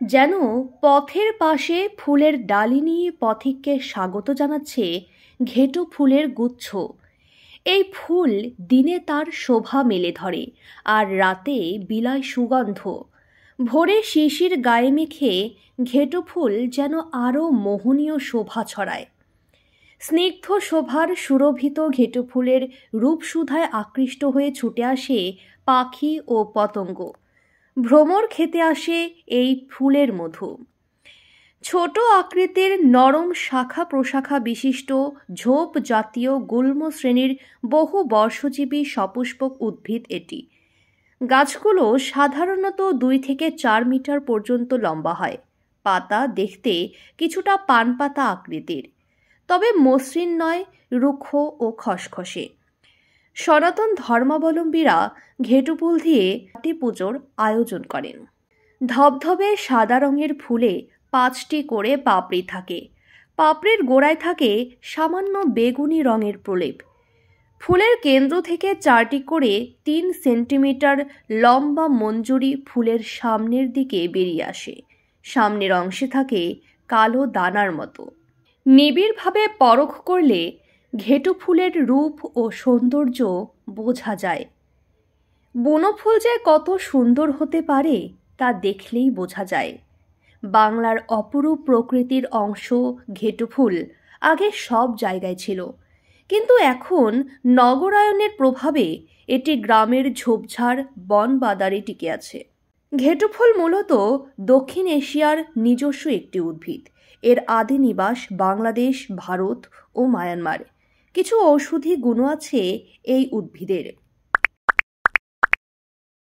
যেন পথের পাশে ফুলের ডালি নিয়ে পথিককে স্বাগত জানাচ্ছে ঘেটু ফুলের গুচ্ছ। এই ফুল দিনে তার শোভা মেলে ধরে, আর রাতে বিলায় সুগন্ধ। ভোরে শিশির গায়ে মেখে ঘেটু ফুল যেন আরও মোহনীয় শোভা ছড়ায়। স্নিগ্ধ শোভার সুরভিত ঘেটু ফুলের রূপসুধায় আকৃষ্ট হয়ে ছুটে আসে পাখি ও পতঙ্গ। ভ্রমর খেতে আসে এই ফুলের মধু। ছোট আকৃতির নরম শাখা প্রশাখা বিশিষ্ট ঝোপ জাতীয় গুল্ম শ্রেণীর বহু বর্ষজীবী সপুষ্পক উদ্ভিদ এটি। গাছগুলো সাধারণত 2 থেকে 4 মিটার পর্যন্ত লম্বা হয়। পাতা দেখতে কিছুটা পান পাতা আকৃতির, তবে মসৃণ নয়, রুক্ষ ও খসখসে। সনাতন ধর্মাবলম্বীরা ঘেটু ফুল দিয়ে কালী পুজোর আয়োজন করেন। ধবধবে সাদা রঙের ফুলে 5টি করে পাপড়ি থাকে। পাপড়ির গোড়ায় থাকে সামান্য বেগুনি রঙের প্রলেপ। ফুলের কেন্দ্র থেকে 4টি করে 3 সেন্টিমিটার লম্বা মঞ্জুরি ফুলের সামনের দিকে বেরিয়ে আসে। সামনের অংশে থাকে কালো দানার মতো। নিবিড়ভাবে পরখ করলে ঘেটু ফুলের রূপ ও সৌন্দর্য বোঝা যায়। বুনো ফুল যে কত সুন্দর হতে পারে তা দেখলেই বোঝা যায়। বাংলার অপরূপ প্রকৃতির অংশ ঘেটু ফুল আগে সব জায়গায় ছিল, কিন্তু এখন নগরায়নের প্রভাবে এটি গ্রামের ঝোপঝাড় বন বাদারে টিকে আছে। ঘেটু ফুল মূলত দক্ষিণ এশিয়ার নিজস্ব একটি উদ্ভিদ। এর আদি নিবাস বাংলাদেশ, ভারত ও মায়ানমার। কিছু ঔষধি গুণ আছে এই উদ্ভিদের।